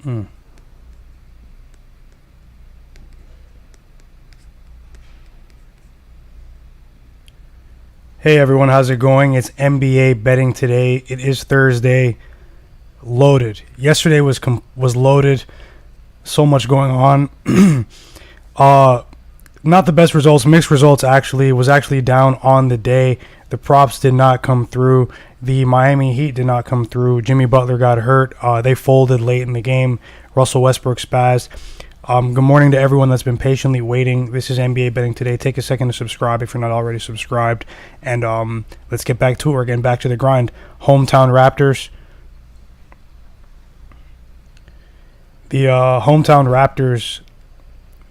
Hmm. Hey everyone, how's it going? It's NBA betting today. It is Thursday. Loaded. Yesterday was loaded. So much going on. uh, Not the best results. Mixed results actually. Was actually down on the day. The props did not come through. The Miami Heat did not come through. Jimmy Butler got hurt. They folded late in the game. Russell Westbrook spazzed. Good morning to everyone that's been patiently waiting. This is NBA Betting Today. Take a second to subscribe if you're not already subscribed. And let's get back to it. We're getting back to the grind. Hometown Raptors. The hometown Raptors,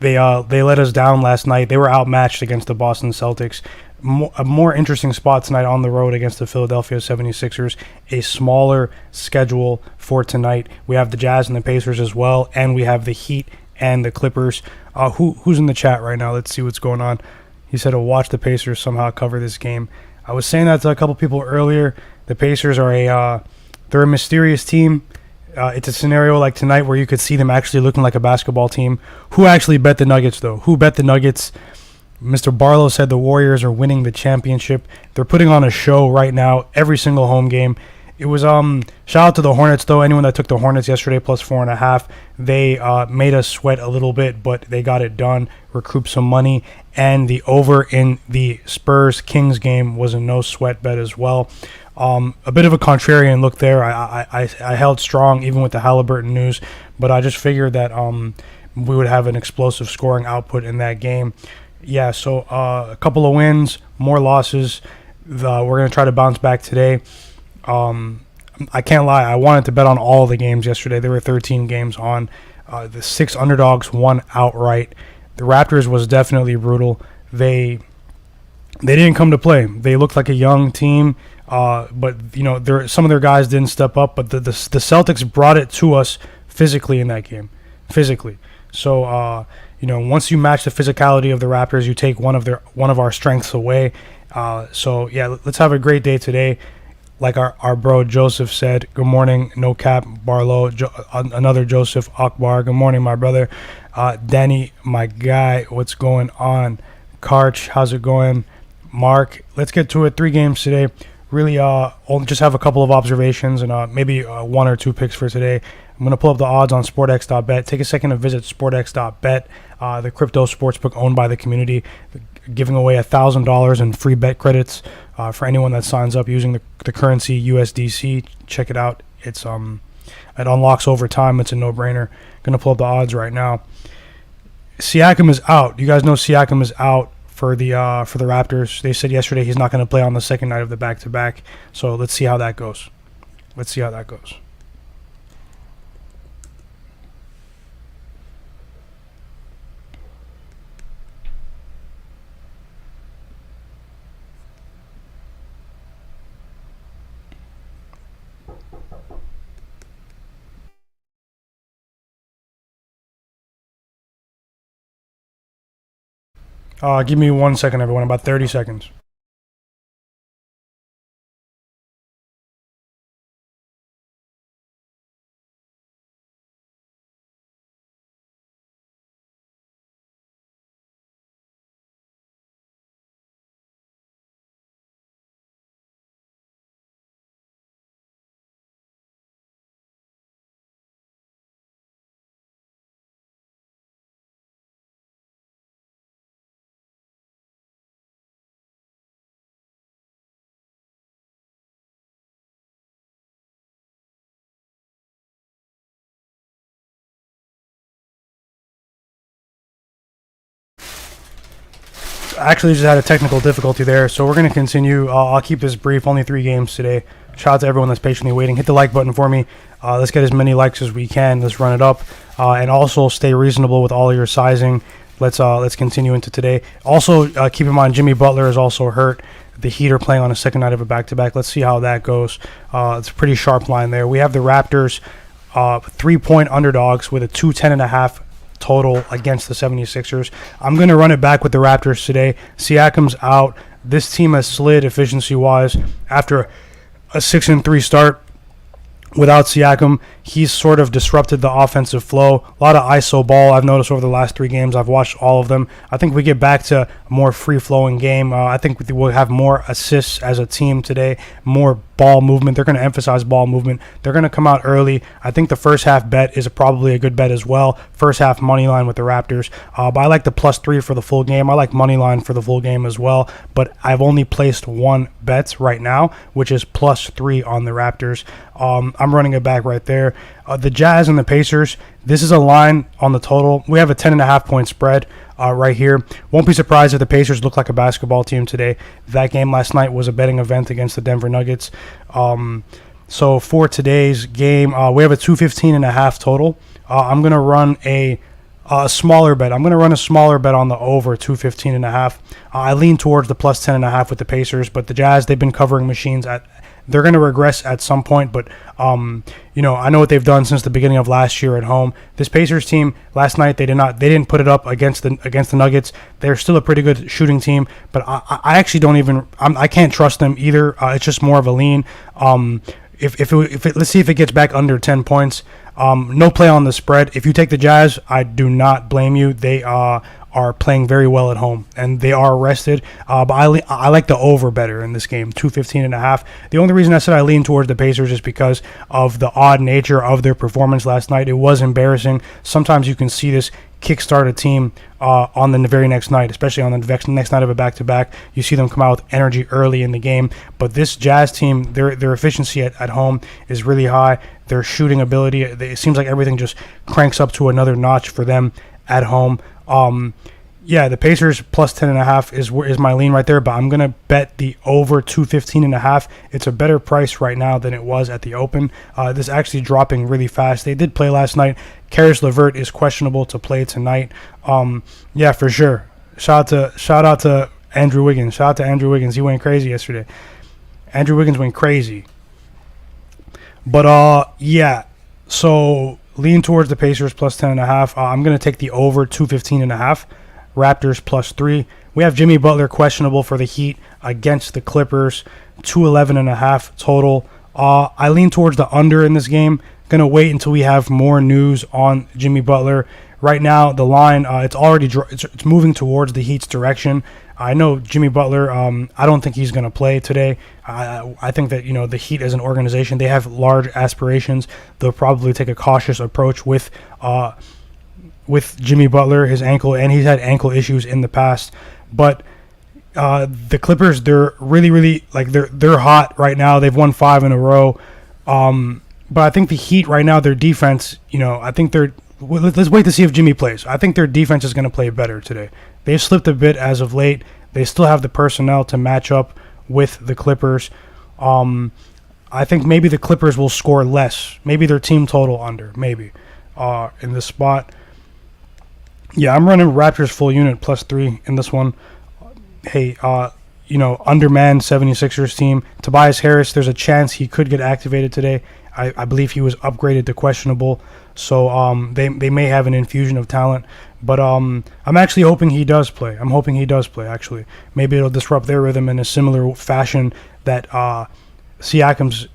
they let us down last night. They were outmatched against the Boston Celtics. A more interesting spot tonight on the road against the Philadelphia 76ers. A smaller schedule for tonight. We have the Jazz and the Pacers as well, and we have the Heat and the Clippers. Who's in the chat right now? Let's see what's going on. He said to watch the Pacers somehow cover this game. I was saying that to a couple people earlier. The Pacers are they're a mysterious team. It's a scenario like tonight where you could see them actually looking like a basketball team. Who actually bet the Nuggets, though? Who bet the Nuggets? Mr. Barlow said the Warriors are winning the championship. They're putting on a show right now, every single home game. It was shout out to the Hornets, though. Anyone that took the Hornets yesterday plus 4.5, they made us sweat a little bit, but they got it done, recouped some money, and the over in the Spurs-Kings game was a no sweat bet as well. A bit of a contrarian look there. I held strong even with the Halliburton news, but I just figured that we would have an explosive scoring output in that game. Yeah, so a couple of wins, more losses. We're going to try to bounce back today. I can't lie. I wanted to bet on all the games yesterday. There were 13 games on. The 6 underdogs won outright. The Raptors was definitely brutal. They didn't come to play. They looked like a young team. But some of their guys didn't step up. But the Celtics brought it to us physically in that game, physically. So once you match the physicality of the Raptors, you take one of our strengths away. So yeah, let's have a great day today. Like our bro Joseph said, good morning, no cap, Barlow, another Joseph Akbar, good morning, my brother. Danny, my guy, what's going on? Karch, how's it going? Mark, let's get to it. 3 games today. Really, I'll just have a couple of observations and maybe 1 or 2 picks for today. I'm going to pull up the odds on sportx.bet. Take a second to visit sportx.bet, the crypto sportsbook owned by the community, giving away $1,000 in free bet credits for anyone that signs up using the currency USDC. Check it out. It unlocks over time. It's a no-brainer. Going to pull up the odds right now. Siakam is out. You guys know Siakam is out for the Raptors. They said yesterday he's not going to play on the second night of the back-to-back. So let's see how that goes. Give me 1 second, everyone. About 30 seconds. Actually, just had a technical difficulty there, so we're going to continue. I'll keep this brief. Only 3 games today. Shout out to everyone that's patiently waiting. Hit the like button for me. Let's get as many likes as we can. Let's run it up, and also stay reasonable with all of your sizing. Let's continue into today. Also, keep in mind Jimmy Butler is also hurt. The Heat are playing on a second night of a back-to-back. Let's see how that goes. It's a pretty sharp line there. We have the Raptors 3-point underdogs with a 210.5 total against the 76ers. I'm going to run it back with the Raptors today. Siakam's out. This team has slid efficiency-wise after a 6-3 start. Without Siakam, he's sort of disrupted the offensive flow. A lot of ISO ball I've noticed over the last 3 games. I've watched all of them. I think we get back to a more free-flowing game. I think we'll have more assists as a team today, more ball movement. They're going to emphasize ball movement. They're going to come out early. I think the first half bet is probably a good bet as well. First half money line with the Raptors. But I like the +3 for the full game. I like money line for the full game as well. But I've only placed one bet right now, which is +3 on the Raptors. I'm running it back right there. The Jazz and the Pacers, this is a line on the total. We have a 10.5 point spread right here. Won't be surprised if the Pacers look like a basketball team today. That game last night was a betting event against the Denver Nuggets. So for today's game, we have a 215.5 total. I'm going to run a smaller bet. I'm going to run a smaller bet on the over 215.5. I lean towards the +10.5 with the Pacers, but the Jazz, they've been covering machines they're going to regress at some point, but I know what they've done since the beginning of last year at home. This Pacers team last night, they didn't put it up against the Nuggets. They're still a pretty good shooting team, but I actually don't even I can't trust them either. It's just more of a lean. Let's see if it gets back under 10 points. No play on the spread. If you take the Jazz, I do not blame you. They are playing very well at home, and they are rested. But I like the over better in this game, 215.5. The only reason I said I lean towards the Pacers is because of the odd nature of their performance last night. It was embarrassing. Sometimes you can see this kickstart a team on the very next night, especially on the next night of a back-to-back. You see them come out with energy early in the game. But this Jazz team, their efficiency at home is really high. Their shooting ability, it seems like everything just cranks up to another notch for them at home. The Pacers +10.5 is my lean right there, but I'm gonna bet the over 215.5. It's a better price right now than it was at the open. This is actually dropping really fast. They did play last night. Karis LeVert is questionable to play tonight. For sure. Shout out to Andrew Wiggins. Shout out to Andrew Wiggins. He went crazy yesterday. Andrew Wiggins went crazy. But so lean towards the Pacers +10.5. I'm gonna take the over 215.5. Raptors +3. We have Jimmy Butler questionable for the Heat against the Clippers, 211.5 total. I lean towards the under in this game. Gonna wait until we have more news on Jimmy Butler. Right now, the line it's moving towards the Heat's direction. I know Jimmy Butler. I don't think he's gonna play today. I think that the Heat as an organization, they have large aspirations. They'll probably take a cautious approach with Jimmy Butler, his ankle, and he's had ankle issues in the past. But the Clippers, they're really, really they're hot right now. They've won 5 in a row. But I think the Heat right now, their defense, I think let's wait to see if Jimmy plays. I think their defense is going to play better today. They've slipped a bit as of late. They still have the personnel to match up with the Clippers. I think maybe the Clippers will score less. Maybe their team total under, maybe, in this spot. Yeah, I'm running Raptors full unit +3 in this one. Hey, undermanned 76ers team. Tobias Harris, there's a chance he could get activated today. I believe he was upgraded to questionable, so they may have an infusion of talent. But I'm actually hoping he does play. I'm hoping he does play, actually. Maybe it'll disrupt their rhythm in a similar fashion that Siakam's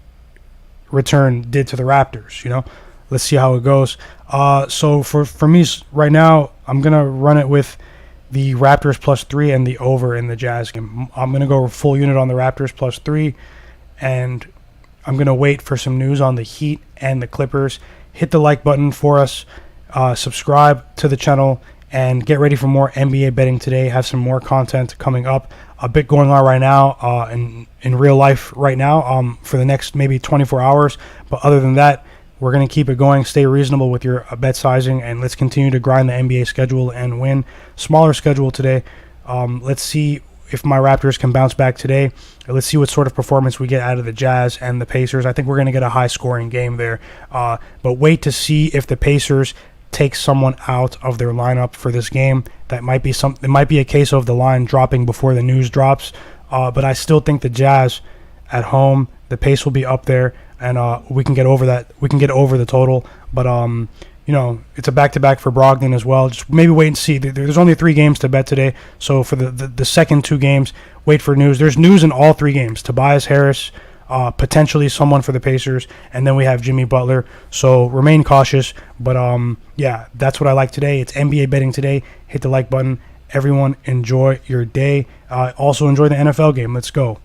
return did to the Raptors, Let's see how it goes. So for me right now, I'm going to run it with the Raptors +3 and the over in the Jazz game. I'm going to go full unit on the Raptors +3, and I'm going to wait for some news on the Heat and the Clippers. Hit the like button for us. Subscribe to the channel and get ready for more NBA betting today. Have some more content coming up. A bit going on right now in real life right now for the next maybe 24 hours. But other than that, we're going to keep it going. Stay reasonable with your bet sizing, and let's continue to grind the NBA schedule and win. Smaller schedule today. Let's see if my Raptors can bounce back today. Let's see what sort of performance we get out of the Jazz and the Pacers. I think we're going to get a high-scoring game there. But wait to see if the Pacers take someone out of their lineup for this game. That might be it might be a case of the line dropping before the news drops. But I still think the Jazz at home, the pace will be up there, and we can get over that. We can get over the total. But it's a back-to-back for Brogdon as well. Just maybe wait and see. There's only 3 games to bet today, so for the second 2 games, wait for news. There's news in all 3 games. Tobias Harris, potentially someone for the Pacers, and then we have Jimmy Butler. So remain cautious. But yeah, that's what I like today. It's NBA betting today. Hit the like button. Everyone, enjoy your day. Also enjoy the NFL game. Let's go.